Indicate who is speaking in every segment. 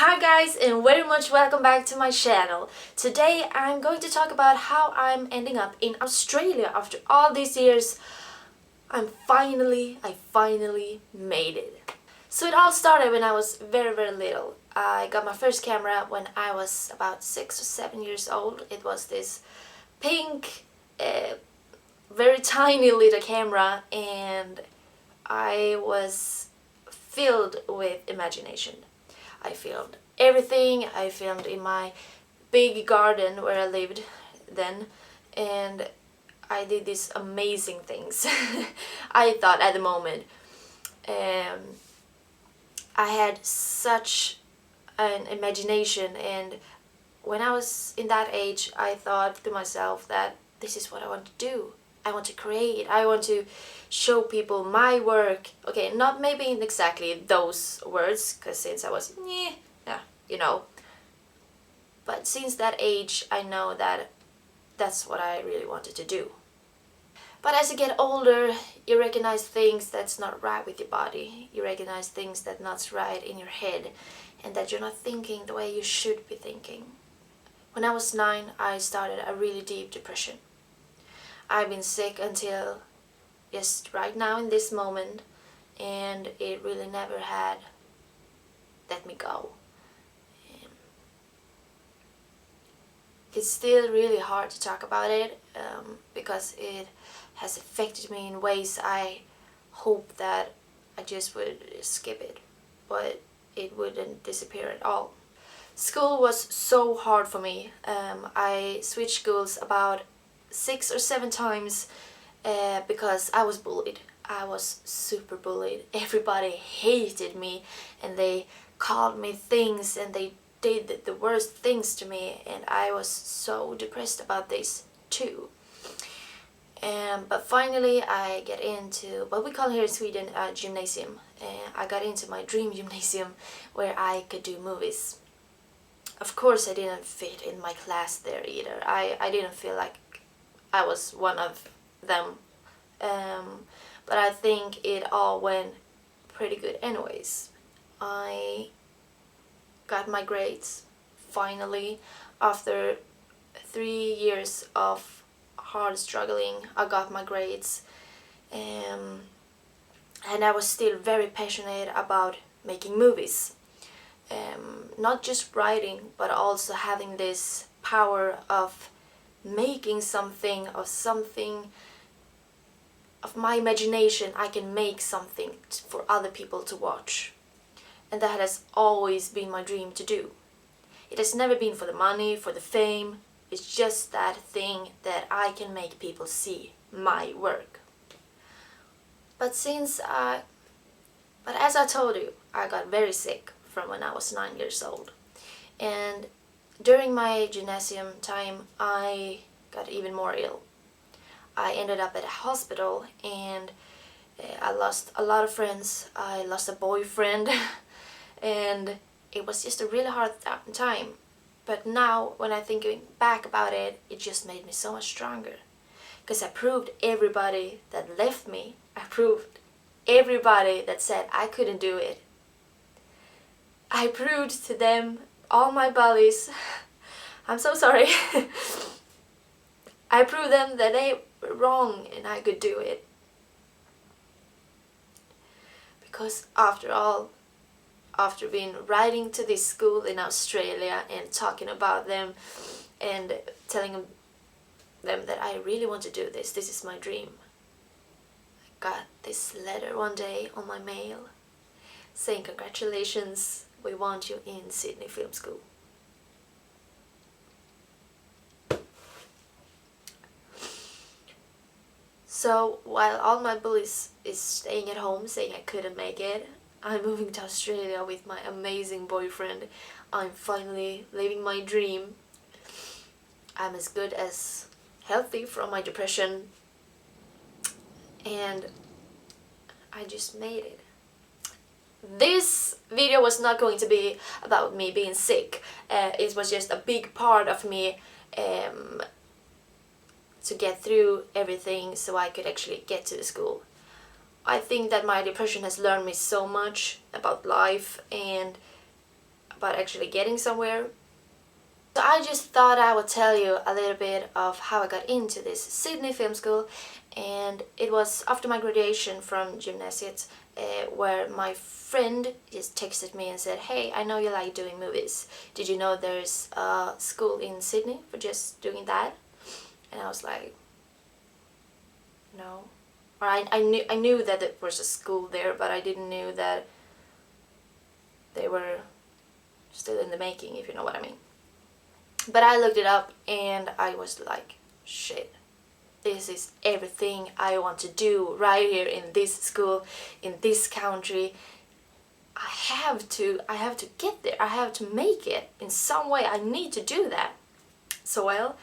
Speaker 1: Hi guys, and very much welcome back to my channel. Today I'm going to talk about how I'm ending up in Australia after all these years. I finally made it. So it all started when I was very little. I got my first camera when I was about 6 or 7 years old. It was this pink, very tiny little camera, and I was filled with imagination. I filmed everything. I filmed in my big garden where I lived then, and I did these amazing things. I thought at the moment I had such an imagination, and when I was in that age I thought to myself that this is what I want to do. I want to create, I want to show people my work. Okay, not maybe in exactly those words, because since I was, yeah, you know. But since that age, I know that that's what I really wanted to do. But as you get older, you recognize things that's not right with your body. You recognize things that's not right in your head, and that you're not thinking the way you should be thinking. When I was 9, I started a really deep depression. I've been sick until just right now in this moment, and it really never had let me go. It's still really hard to talk about it because it has affected me in ways I hope that I just would skip it, but it wouldn't disappear at all. School was so hard for me. I switched schools about 6 or 7 times because I was bullied. I was super bullied. Everybody hated me, and they called me things, and they did the worst things to me, and I was so depressed about this too. But finally I get into what we call here in Sweden a gymnasium. I got into my dream gymnasium where I could do movies. Of course I didn't fit in my class there either. I didn't feel like I was one of them. But I think it all went pretty good anyways. I got my grades finally after 3 years of hard struggling. I got my grades, and I was still very passionate about making movies. Not just writing, but also having this power of making something of my imagination. I can make something for other people to watch, and that has always been my dream to do. It has never been for the money, for the fame. It's just that thing that I can make people see my work. But as I told you, I got very sick from when I was 9 years old. And during my gymnasium time, I got even more ill. I ended up at a hospital, and I lost a lot of friends. I lost a boyfriend and it was just a really hard time. But now when I think back about it, it just made me so much stronger. Because I proved everybody that left me, I proved everybody that said I couldn't do it, I proved to them, all my bullies, I'm so sorry, I proved them that they were wrong and I could do it. Because after all, after being writing to this school in Australia and talking about them and telling them that I really want to do this is my dream, I got this letter one day on my mail saying, "Congratulations, we want you in Sydney Film School." So while all my bullies is staying at home saying I couldn't make it, I'm moving to Australia with my amazing boyfriend. I'm finally living my dream. I'm as good as healthy from my depression, and I just made it. This video was not going to be about me being sick. It was just a big part of me to get through everything so I could actually get to the school. I think that my depression has learned me so much about life and about actually getting somewhere. So I just thought I would tell you a little bit of how I got into this Sydney Film School, and it was after my graduation from gymnasiet, where my friend just texted me and said, "Hey, I know you like doing movies. Did you know there's a school in Sydney for just doing that?" And I was like, no. Or I knew that there was a school there, but I didn't know that they were still in the making, if you know what I mean. But I looked it up and I was like, shit, this is everything I want to do right here in this school, in this country. I have to get there. I have to make it in some way. I need to do that. So well,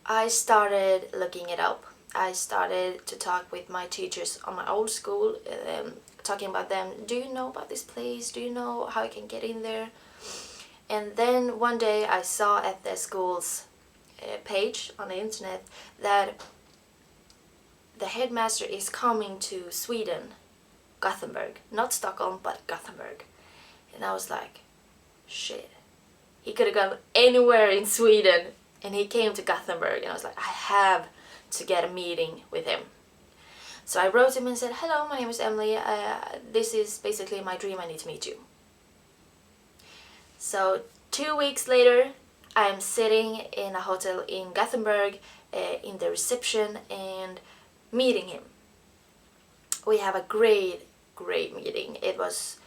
Speaker 1: I started looking it up. I started to talk with my teachers on my old school, talking about them. Do you know about this place? Do you know how I can get in there? And then one day I saw at the school's page on the internet that the headmaster is coming to Sweden, Gothenburg. Not Stockholm, but Gothenburg. And I was like, shit. He could have gone anywhere in Sweden, and he came to Gothenburg. And I was like, I have to get a meeting with him. So I wrote him and said, "Hello, my name is Emily. This is basically my dream. I need to meet you." So 2 weeks later, I'm sitting in a hotel in Gothenburg, in the reception, and meeting him. We have a great meeting. It was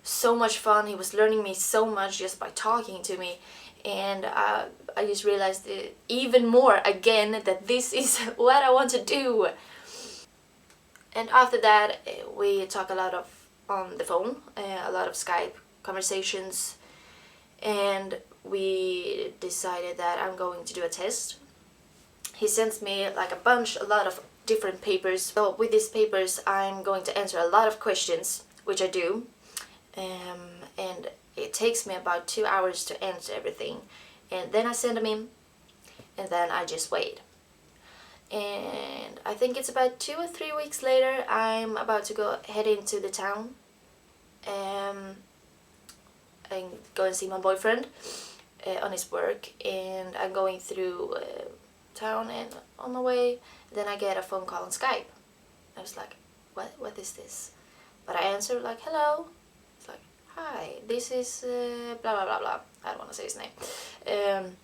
Speaker 1: so much fun. He was learning me so much just by talking to me, and I just realized even more again that this is what I want to do. And after that, we talk a lot on the phone, a lot of Skype conversations, and we decided that I'm going to do a test. He sends me like a lot of different papers. So with these papers, I'm going to answer a lot of questions, which I do, and it takes me about 2 hours to answer everything. And then I send them in, and then I just wait. And I think it's about 2 or 3 weeks later, I'm about to head into the town and go and see my boyfriend on his work. And I'm going through town, and on the way, then I get a phone call on Skype. I was like, what is this? But I answered like, "Hello." It's like, "Hi, this is blah blah blah blah." I don't want to say his name. And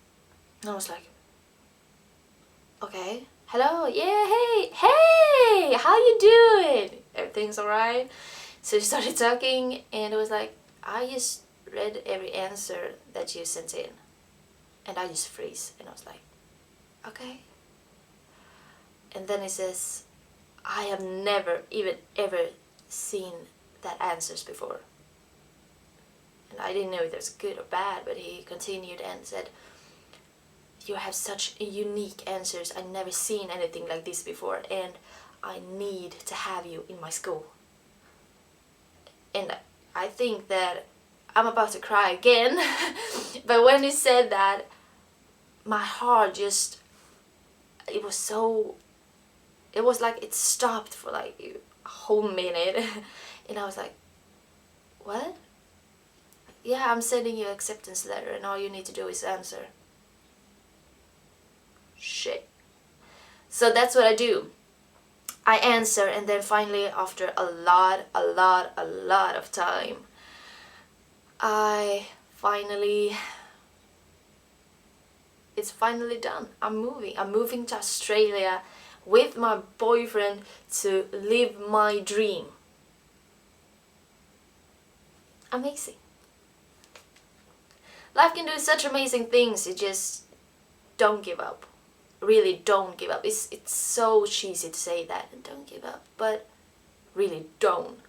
Speaker 1: I was like, okay. "Hello, yeah, hey, how you doing? Everything's alright?" So we started talking, and it was like, I just read every answer that you sent in, and I just freeze, and I was like, okay. And then he says, "I have never even ever seen that answers before." And I didn't know if it was good or bad, but he continued and said, "You have such unique answers. I've never seen anything like this before, and I need to have you in my school." And I think that I'm about to cry again. But when he said that, my heart just, it was like it stopped for like a whole minute. And I was like, what? "Yeah, I'm sending you an acceptance letter, and all you need to do is answer." Shit. So that's what I do. I answer, and then finally, after a lot of time, it's finally done. I'm moving to Australia with my boyfriend to live my dream. Amazing. Life can do such amazing things. You just don't give up. Really don't give up. It's so cheesy to say that, don't give up, but really don't.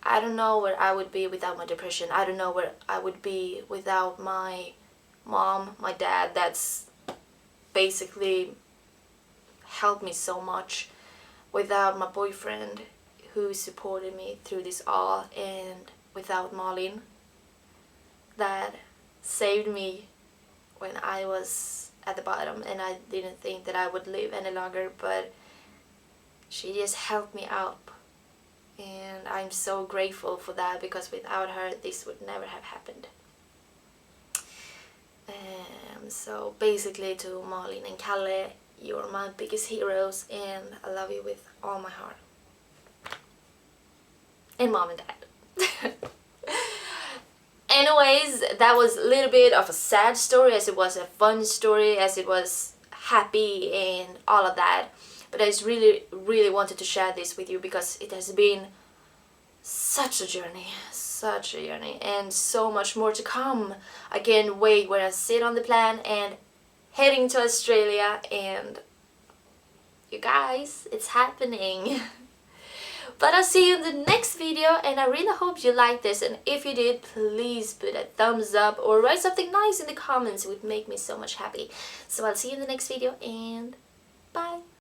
Speaker 1: I don't know where I would be without my depression. I don't know where I would be without my mom, my dad. That's basically helped me so much. Without my boyfriend who supported me through this all, and without Malin that saved me when I was at the bottom and I didn't think that I would live any longer, but she just helped me up, and I'm so grateful for that, because without her this would never have happened. So basically, to Malin and Kalle, you're my biggest heroes, and I love you with all my heart. And mom and dad. Anyways, that was a little bit of a sad story, as it was a fun story, as it was happy and all of that. But I just really wanted to share this with you because it has been such a journey, and so much more to come. I can't wait when I sit on the plane and heading to Australia, and you guys, it's happening. But I'll see you in the next video, and I really hope you liked this, and if you did, please put a thumbs up or write something nice in the comments. It would make me so much happy. So I'll see you in the next video, and bye.